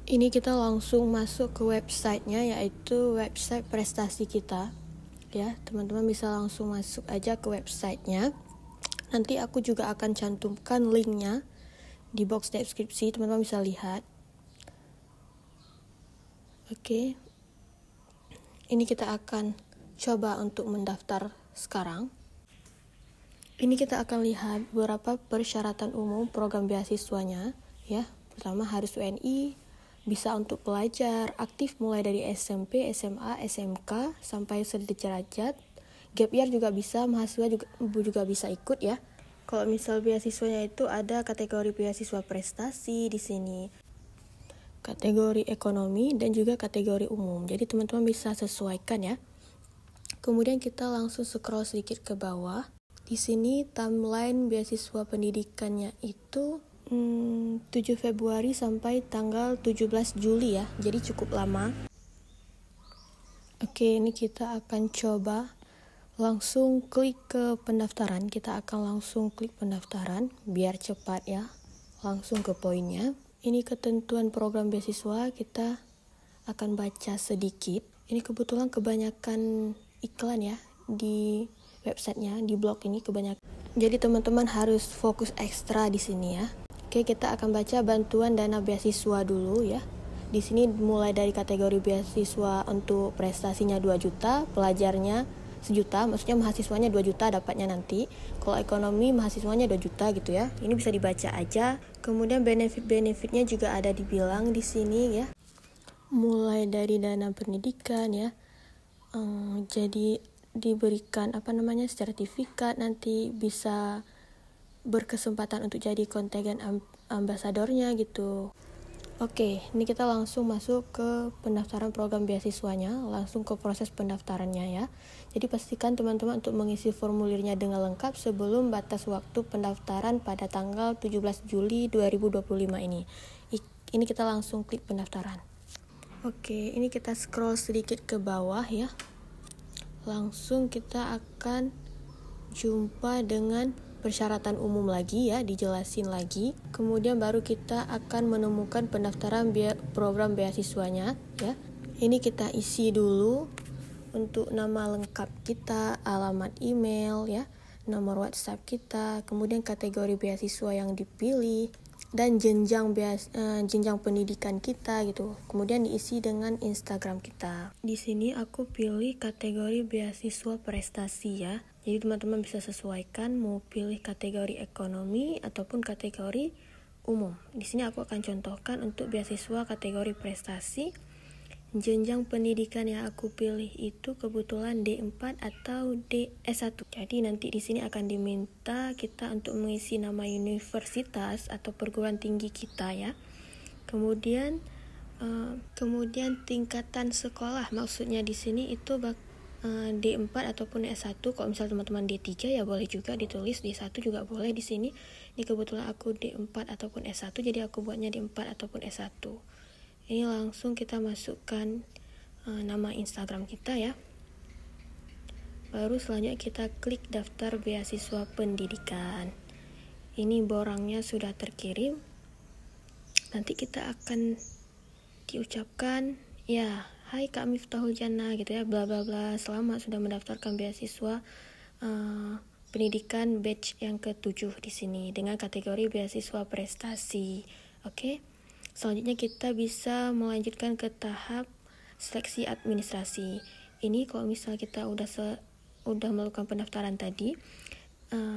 Ini kita langsung masuk ke websitenya, yaitu website prestasi kita. Ya, teman-teman bisa langsung masuk aja ke websitenya. Nanti aku juga akan cantumkan linknya di box deskripsi, teman-teman bisa lihat. Oke. Ini kita akan coba untuk mendaftar sekarang. Ini kita akan lihat beberapa persyaratan umum program beasiswanya, ya. Pertama harus WNI, bisa untuk pelajar, aktif mulai dari SMP, SMA, SMK sampai sederajat. Gap year juga bisa, mahasiswa juga bisa ikut ya. Kalau misal beasiswanya itu ada kategori beasiswa prestasi di sini, kategori ekonomi dan juga kategori umum. Jadi teman-teman bisa sesuaikan ya. Kemudian kita langsung scroll sedikit ke bawah. Di sini timeline beasiswa pendidikannya itu 7 Februari sampai tanggal 17 Juli ya. Jadi cukup lama. Oke, ini kita akan coba langsung klik ke pendaftaran. Kita akan langsung klik pendaftaran biar cepat ya. Langsung ke poinnya. Ini ketentuan program beasiswa, kita akan baca sedikit. Ini kebetulan kebanyakan iklan ya di websitenya, di blog ini kebanyakan. Jadi teman-teman harus fokus ekstra di sini ya. Oke, kita akan baca bantuan dana beasiswa dulu ya. Di sini mulai dari kategori beasiswa untuk prestasinya 2 juta, pelajarnya 1 juta, maksudnya mahasiswanya 2 juta dapatnya nanti. Kalau ekonomi mahasiswanya 2 juta gitu ya. Ini bisa dibaca aja. Kemudian benefit-benefitnya juga ada dibilang di sini ya. Mulai dari dana pendidikan ya. Jadi diberikan sertifikat, nanti bisa berkesempatan untuk jadi kontingen ambasadornya gitu. Oke, ini kita langsung masuk ke pendaftaran program beasiswanya, langsung ke proses pendaftarannya ya. Jadi pastikan teman-teman untuk mengisi formulirnya dengan lengkap sebelum batas waktu pendaftaran pada tanggal 17 Juli 2025 ini. Ini kita langsung klik pendaftaran. Oke, ini kita scroll sedikit ke bawah ya. Langsung kita akan jumpa dengan persyaratan umum lagi ya, dijelasin lagi. Kemudian baru kita akan menemukan pendaftaran program beasiswanya ya. Ini kita isi dulu untuk nama lengkap kita, alamat email ya, nomor WhatsApp kita, kemudian kategori beasiswa yang dipilih dan jenjang pendidikan kita gitu. Kemudian diisi dengan Instagram kita. Di sini aku pilih kategori beasiswa prestasi ya. Jadi teman-teman bisa sesuaikan mau pilih kategori ekonomi ataupun kategori umum. Di sini aku akan contohkan untuk beasiswa kategori prestasi. Jenjang pendidikan yang aku pilih itu kebetulan D4 atau DS1. Jadi nanti di sini akan diminta kita untuk mengisi nama universitas atau perguruan tinggi kita ya. Kemudian tingkatan sekolah, maksudnya di sini itu D4 ataupun S1. Kalau misal teman-teman D3 ya boleh juga ditulis, D1 juga boleh di sini. Ini kebetulan aku D4 ataupun S1, jadi aku buatnya D4 ataupun S1. Ini langsung kita masukkan nama Instagram kita ya. Baru selanjutnya kita klik daftar beasiswa pendidikan. Ini borangnya sudah terkirim. Nanti kita akan diucapkan ya, hai Kak Miftahul Jannah gitu ya, bla bla bla, selamat sudah mendaftarkan beasiswa pendidikan batch yang ke-7 di sini dengan kategori beasiswa prestasi. Oke. Selanjutnya kita bisa melanjutkan ke tahap seleksi administrasi. Ini kalau misal kita udah melakukan pendaftaran tadi,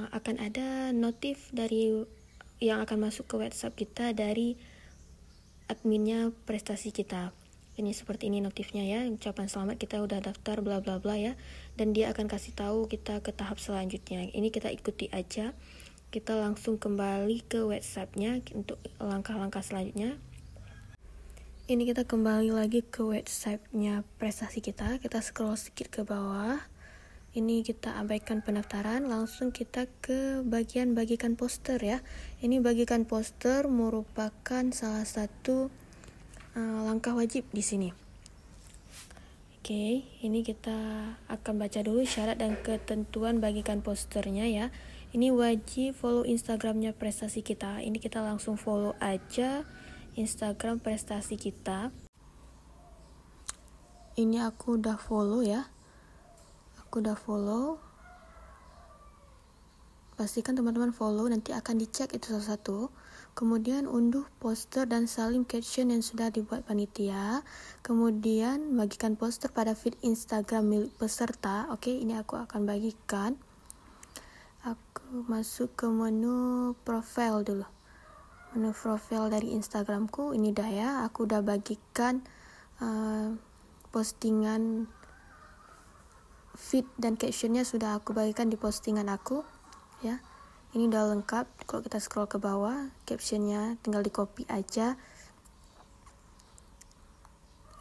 akan ada notif dari yang akan masuk ke WhatsApp kita dari adminnya prestasi kita. Ini seperti ini notifnya ya, ucapan selamat kita udah daftar bla bla bla ya, dan dia akan kasih tahu kita ke tahap selanjutnya. Ini kita ikuti aja. Kita langsung kembali ke WhatsApp-nya untuk langkah-langkah selanjutnya. Ini kita kembali lagi ke website-nya prestasi kita. Kita scroll sedikit ke bawah. Ini kita abaikan pendaftaran, langsung kita ke bagian bagikan poster ya. Ini bagikan poster merupakan salah satu langkah wajib di sini. Oke, ini kita akan baca dulu syarat dan ketentuan bagikan posternya ya. Ini wajib follow Instagramnya prestasi kita. Ini kita langsung follow aja. Instagram prestasi kita. Ini aku udah follow ya. Aku udah follow. Pastikan teman-teman follow, nanti akan dicek itu satu-satu. Kemudian unduh poster dan salin caption yang sudah dibuat panitia. Kemudian bagikan poster pada feed Instagram milik peserta. Oke, ini aku akan bagikan. Aku masuk ke menu profile dulu. Menu profile dari Instagramku ini dah ya. Aku udah bagikan postingan feed dan captionnya sudah aku bagikan di postingan aku ya. Ini udah lengkap. Kalau kita scroll ke bawah, captionnya tinggal di copy aja.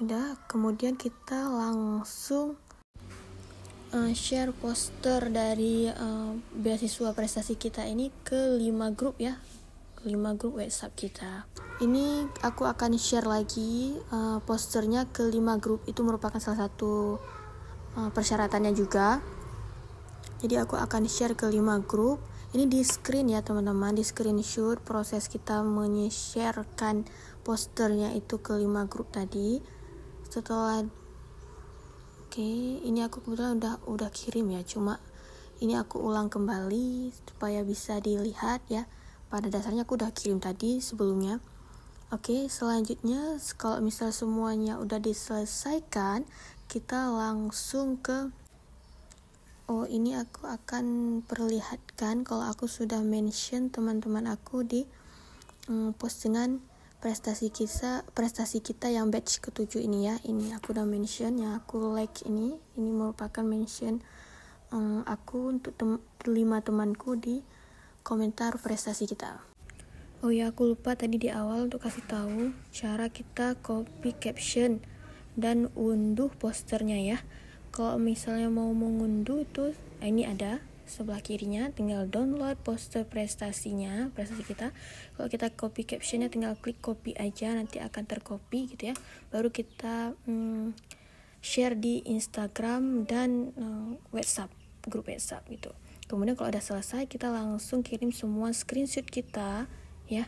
Udah, kemudian kita langsung share poster dari beasiswa prestasi kita ini ke 5 grup ya. 5 grup WhatsApp kita. Ini aku akan share lagi posternya ke 5 grup. Itu merupakan salah satu persyaratannya juga. Jadi aku akan share ke 5 grup. Ini di screen ya teman-teman, di screenshot proses kita men-sharekan posternya itu ke 5 grup tadi. Setelah ini aku kebetulan udah kirim ya, cuma ini aku ulang kembali supaya bisa dilihat ya. Pada dasarnya aku udah kirim tadi sebelumnya. Selanjutnya kalau misal semuanya udah diselesaikan, kita langsung ke ini aku akan perlihatkan kalau aku sudah mention teman-teman aku di postingan prestasi kita yang batch ke-7 ini ya. Ini aku udah mention yang aku like ini merupakan mention aku untuk 5 temanku di komentar prestasi kita. Oh ya, aku lupa tadi di awal untuk kasih tahu cara kita copy caption dan unduh posternya ya. Kalau misalnya mau mengunduh itu ini ada sebelah kirinya, tinggal download poster prestasi kita. Kalau kita copy captionnya tinggal klik copy aja, nanti akan tercopy gitu ya. Baru kita share di Instagram dan WhatsApp, grup WhatsApp gitu. Kemudian kalau udah selesai, kita langsung kirim semua screenshot kita ya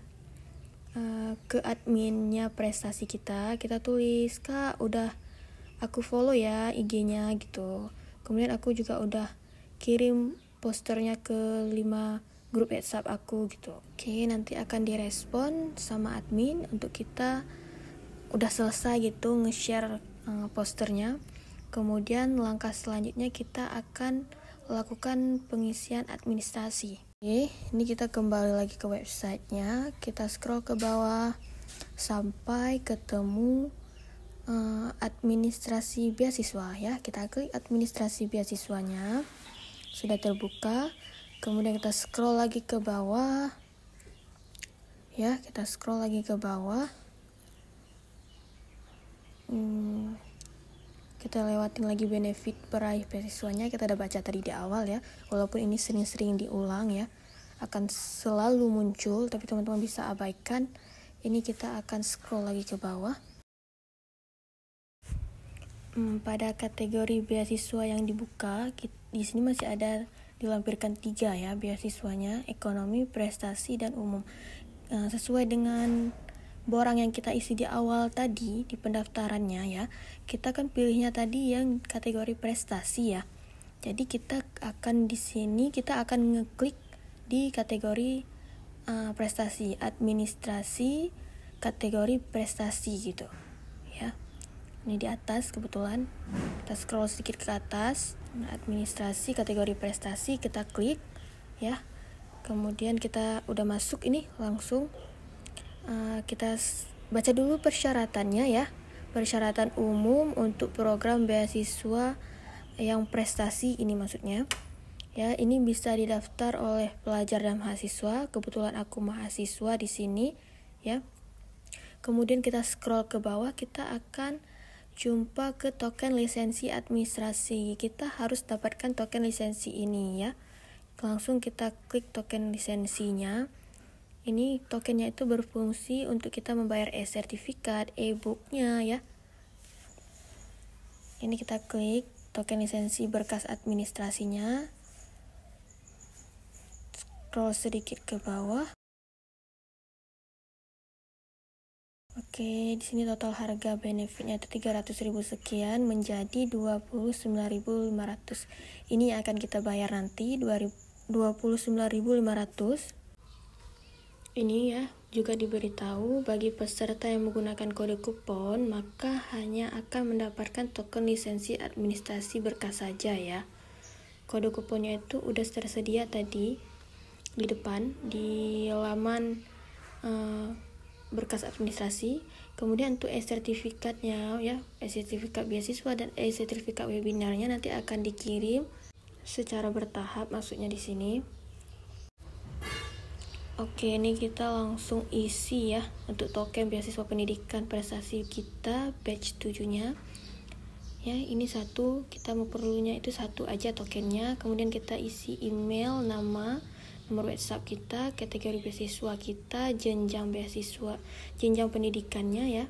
ke adminnya prestasi kita. Kita tulis, "Kak, udah aku follow ya IG-nya" gitu. Kemudian aku juga udah kirim posternya ke 5 grup WhatsApp aku gitu. Nanti akan direspon sama admin untuk kita udah selesai gitu nge-share posternya. Kemudian langkah selanjutnya kita akan lakukan pengisian administrasi. Ini kita kembali lagi ke websitenya. Kita scroll ke bawah sampai ketemu administrasi beasiswa ya. Kita klik administrasi beasiswanya, sudah terbuka. Kemudian kita scroll lagi ke bawah ya, kita scroll lagi ke bawah. Kita lewatin lagi benefit peraih beasiswanya. Kita udah baca tadi di awal ya, walaupun ini sering-sering diulang ya, akan selalu muncul, tapi teman-teman bisa abaikan. Ini kita akan scroll lagi ke bawah. Pada kategori beasiswa yang dibuka, di sini masih ada dilampirkan 3 ya beasiswanya, ekonomi, prestasi, dan umum. Sesuai dengan borang yang kita isi di awal tadi di pendaftarannya ya, kita kan pilihnya tadi yang kategori prestasi ya. Jadi kita akan di sini ngeklik di kategori prestasi, administrasi kategori prestasi gitu ya. Ini di atas kebetulan, kita scroll sedikit ke atas, administrasi kategori prestasi, kita klik ya. Kemudian kita udah masuk, ini langsung kita baca dulu persyaratannya ya. Persyaratan umum untuk program beasiswa yang prestasi ini maksudnya ya. Ini bisa didaftar oleh pelajar dan mahasiswa. Kebetulan aku mahasiswa di sini ya. Kemudian kita scroll ke bawah, kita akan jumpa ke token lisensi administrasi. Kita harus dapatkan token lisensi ini ya. Langsung kita klik token lisensinya. Ini tokennya itu berfungsi untuk kita membayar e-sertifikat, e-booknya ya. Ini kita klik token lisensi berkas administrasinya. Scroll sedikit ke bawah. Oke, di sini total harga benefitnya itu 300.000 sekian menjadi 29.500. Ini akan kita bayar nanti 29.500. Ini ya juga diberitahu bagi peserta yang menggunakan kode kupon maka hanya akan mendapatkan token lisensi administrasi berkas saja ya. Kode kuponnya itu udah tersedia tadi di depan di laman berkas administrasi. Kemudian untuk e-sertifikatnya ya, e-sertifikat beasiswa dan e-sertifikat webinarnya nanti akan dikirim secara bertahap, maksudnya di sini. Oke, ini kita langsung isi ya untuk token beasiswa pendidikan prestasi kita batch 7-nya. Ya, ini satu, kita mau perlunya itu satu aja tokennya. Kemudian kita isi email, nama, nomor WhatsApp kita, kategori beasiswa kita, jenjang beasiswa, jenjang pendidikannya ya.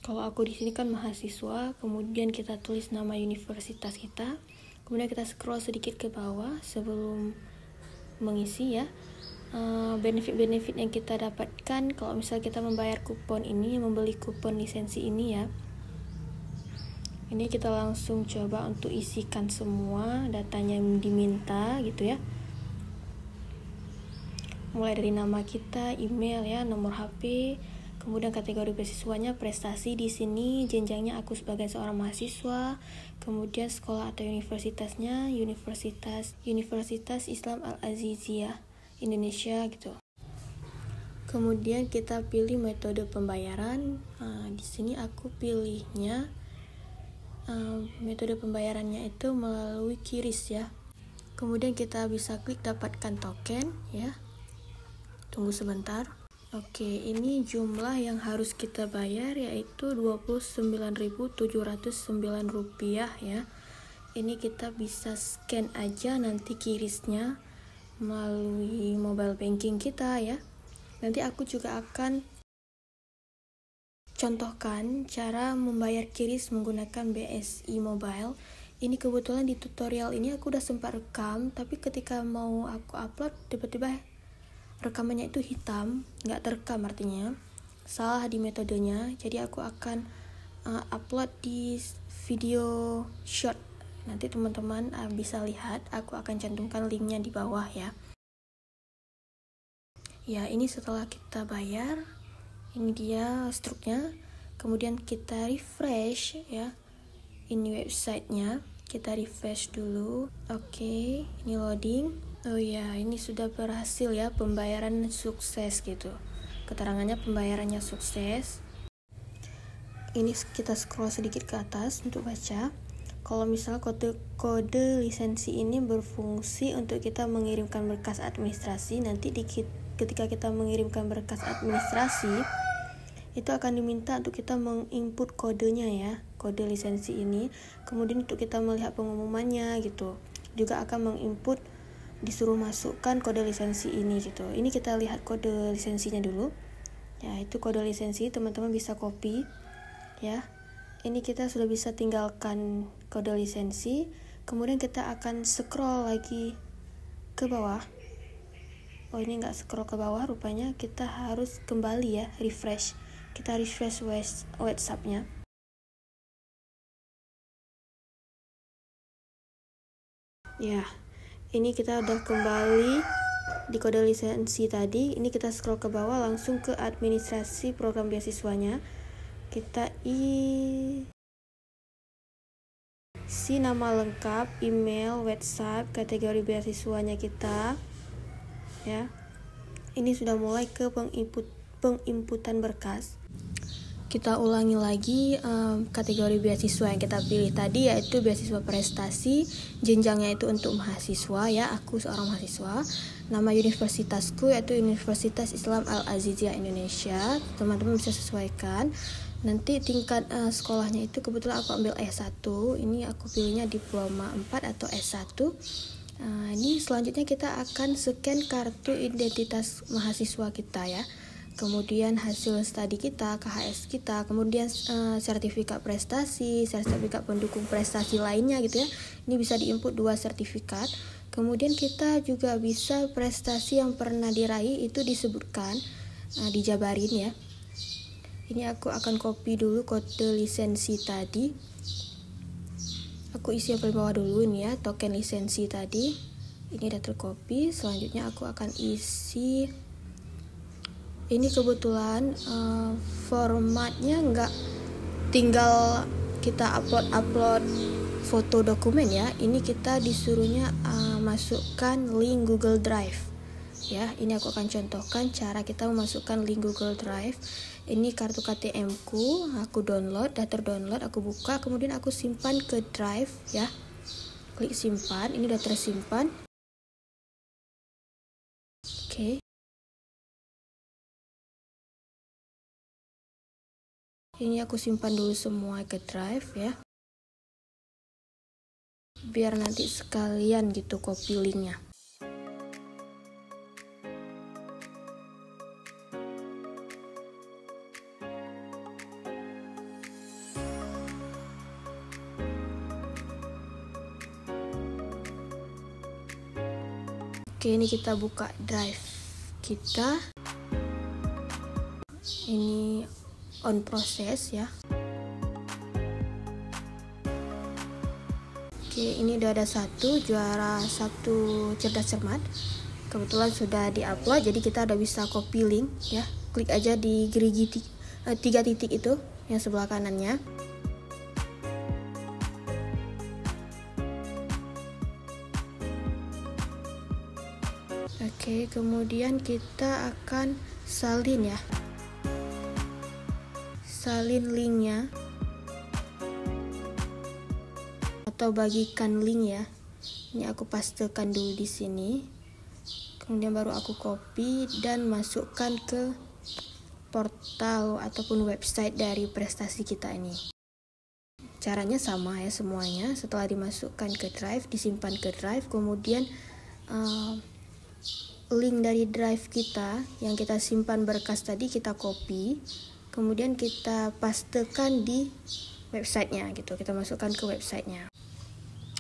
Kalau aku di sini kan mahasiswa, kemudian kita tulis nama universitas kita. Kemudian kita scroll sedikit ke bawah sebelum mengisi ya. Benefit-benefit yang kita dapatkan kalau misal kita membayar kupon ini, membeli kupon lisensi ini ya. Ini kita langsung coba untuk isikan semua datanya yang diminta gitu ya. Mulai dari nama kita, email ya, nomor HP, kemudian kategori beasiswanya, prestasi di sini, jenjangnya aku sebagai seorang mahasiswa, kemudian sekolah atau universitasnya, Universitas Islam Al-Aziziyah Indonesia gitu. Kemudian kita pilih metode pembayaran. Di sini aku pilihnya metode pembayarannya itu melalui QRIS ya. Kemudian kita bisa klik dapatkan token ya. Tunggu sebentar. Oke, ini jumlah yang harus kita bayar yaitu Rp29.709 ya. Ini kita bisa scan aja nanti QRIS-nya melalui mobile banking kita ya. Nanti aku juga akan contohkan cara membayar QRIS menggunakan BSI Mobile. Ini kebetulan di tutorial ini aku udah sempat rekam, tapi ketika mau aku upload tiba-tiba rekamannya itu hitam, nggak terekam, artinya salah di metodenya. Jadi aku akan upload di video short. Nanti teman-teman bisa lihat, aku akan cantumkan linknya di bawah ya. Ya, ini setelah kita bayar, ini dia struknya. Kemudian kita refresh ya. Ini websitenya, kita refresh dulu. Oke, ini loading. Oh ya, ini sudah berhasil ya, pembayaran sukses gitu. Keterangannya pembayarannya sukses. Ini kita scroll sedikit ke atas untuk baca. Kalau misal kode lisensi ini berfungsi untuk kita mengirimkan berkas administrasi, nanti ketika kita mengirimkan berkas administrasi, itu akan diminta untuk kita menginput kodenya ya, kode lisensi ini. Kemudian untuk kita melihat pengumumannya gitu, juga akan menginput, disuruh masukkan kode lisensi ini gitu. Ini kita lihat kode lisensinya dulu ya, itu kode lisensi, teman-teman bisa copy ya. Ini kita sudah bisa tinggalkan kode lisensi. Kemudian kita akan scroll lagi ke bawah. Oh, ini nggak scroll ke bawah, rupanya kita harus kembali ya, refresh. Kita refresh WhatsApp-nya. Ya, ini kita udah kembali di kode lisensi tadi. Ini kita scroll ke bawah langsung ke administrasi program beasiswanya. Kita isi nama lengkap, email, WhatsApp, kategori beasiswanya kita ya. Ini sudah mulai ke penginputan berkas. Kita ulangi lagi kategori beasiswa yang kita pilih tadi, yaitu beasiswa prestasi. Jenjangnya itu untuk mahasiswa ya, aku seorang mahasiswa. Nama universitasku yaitu Universitas Islam Al-Aziziyah Indonesia. Teman-teman bisa sesuaikan. Nanti tingkat sekolahnya itu kebetulan aku ambil S1. Ini aku pilihnya diploma 4 atau S1. Ini selanjutnya kita akan scan kartu identitas mahasiswa kita ya. Kemudian hasil studi kita, KHS kita, kemudian sertifikat prestasi, sertifikat pendukung prestasi lainnya gitu ya. Ini bisa diinput 2 sertifikat. Kemudian kita juga bisa prestasi yang pernah diraih itu disebutkan, dijabarin ya. Ini aku akan copy dulu kode lisensi tadi. Aku isi yang paling bawah dulu ini ya, token lisensi tadi. Ini udah tercopy. Selanjutnya aku akan isi. Ini kebetulan formatnya nggak tinggal kita upload foto dokumen ya. Ini kita disuruhnya masukkan link Google Drive. Ya, ini aku akan contohkan cara kita memasukkan link Google Drive. Ini kartu KTM ku, aku download, dah terdownload, aku buka, kemudian aku simpan ke Drive ya. Klik simpan, ini udah tersimpan. Oke. Ini aku simpan dulu semua ke Drive ya. Biar nanti sekalian gitu copy linknya. Oke, ini kita buka Drive kita. Ini on proses ya. Oke, ini udah ada juara satu cerdas cermat. Kebetulan sudah diupload, jadi kita udah bisa copy link ya. Klik aja di gerigi 3 titik itu yang sebelah kanannya. Oke, kemudian kita akan salin ya. Salin linknya atau bagikan link ya. Ini aku pastekan dulu di sini. Kemudian baru aku copy dan masukkan ke portal ataupun website dari prestasi kita ini. Caranya sama ya semuanya. Setelah dimasukkan ke Drive, disimpan ke Drive, kemudian link dari Drive kita yang kita simpan berkas tadi kita copy, kemudian kita pastekan di websitenya gitu. Kita masukkan ke websitenya.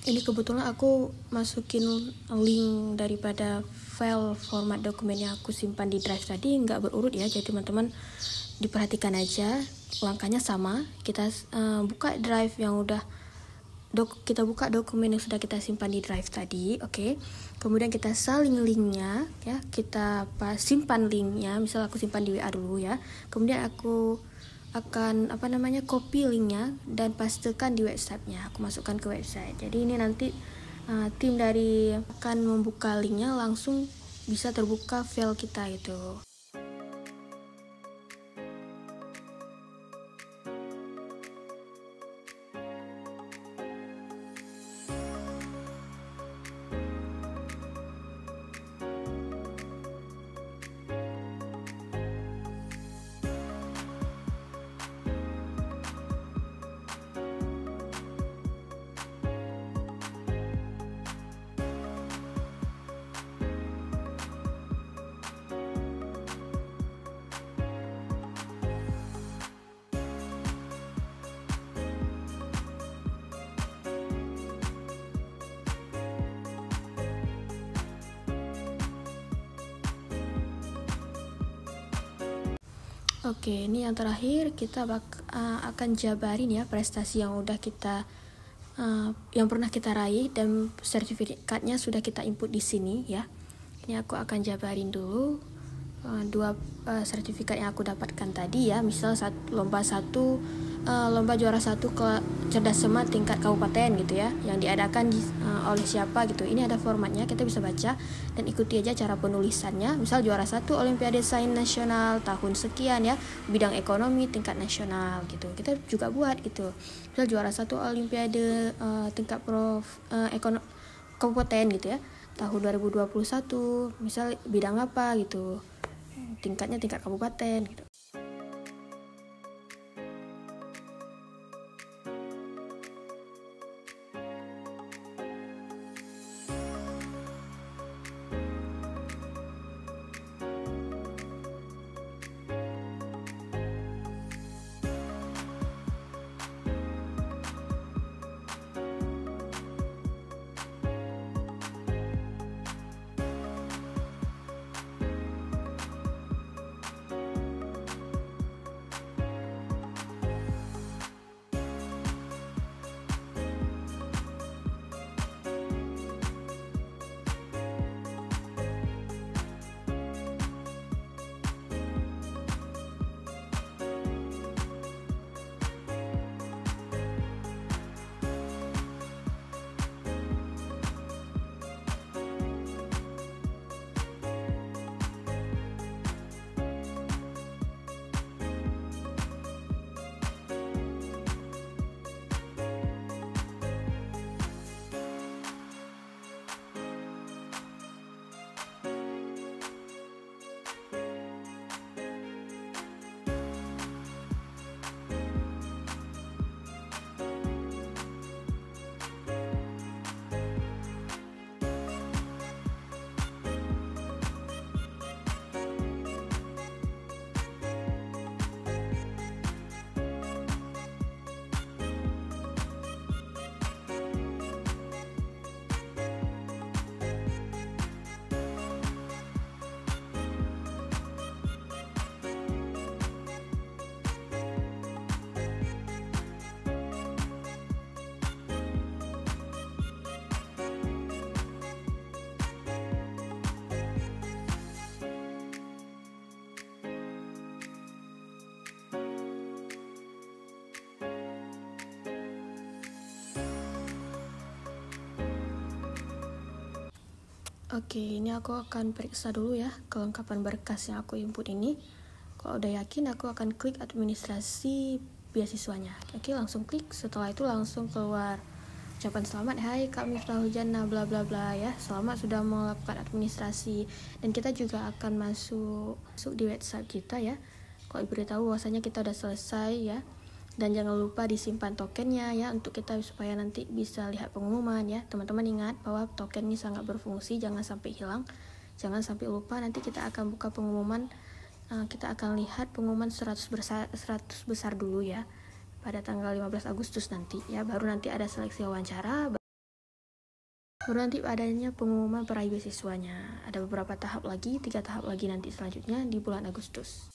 Ini kebetulan aku masukin link daripada file format dokumen yang aku simpan di Drive tadi nggak berurut ya, jadi teman-teman diperhatikan aja. Langkahnya sama. Kita buka Drive yang udah kita buka dokumen yang sudah kita simpan di Drive tadi, oke. Kemudian kita salin linknya ya, kita simpan linknya. Misal aku simpan di WA dulu ya. Kemudian aku akan copy linknya dan pastekan di websitenya. Aku masukkan ke website. Jadi ini nanti tim dari akan membuka linknya, langsung bisa terbuka file kita itu. Oke, ini yang terakhir kita akan jabarin ya prestasi yang udah kita yang pernah kita raih dan sertifikatnya sudah kita input di sini ya. Ini aku akan jabarin dulu dua sertifikat yang aku dapatkan tadi ya. Misal lomba juara 1 ke cerdas cermat tingkat kabupaten gitu ya, yang diadakan oleh siapa gitu. Ini ada formatnya, kita bisa baca dan ikuti aja cara penulisannya. Misal juara 1 Olimpiade Sains Nasional tahun sekian ya, bidang ekonomi tingkat nasional gitu. Kita juga buat gitu. Misal juara 1 Olimpiade tingkat kabupaten gitu ya, tahun 2021. Misal bidang apa gitu. Tingkatnya tingkat kabupaten gitu. Oke, ini aku akan periksa dulu ya kelengkapan berkas yang aku input ini. Kalau udah yakin, aku akan klik administrasi beasiswanya. Oke, langsung klik. Setelah itu langsung keluar ucapan selamat, hai Kak Miftahul Jannah bla bla bla ya. Selamat sudah melakukan administrasi. Dan kita juga akan masuk di website kita ya. Kalau diberitahu bahwasanya kita udah selesai ya. Dan jangan lupa disimpan tokennya ya, untuk kita supaya nanti bisa lihat pengumuman ya. Teman-teman ingat bahwa token ini sangat berfungsi, jangan sampai hilang, jangan sampai lupa. Nanti kita akan buka pengumuman, kita akan lihat pengumuman 100 besar dulu ya, pada tanggal 15 Agustus nanti ya. Baru nanti ada seleksi wawancara, baru nanti adanya pengumuman peraih beasiswanya. Ada beberapa tahap lagi, 3 tahap lagi nanti selanjutnya di bulan Agustus.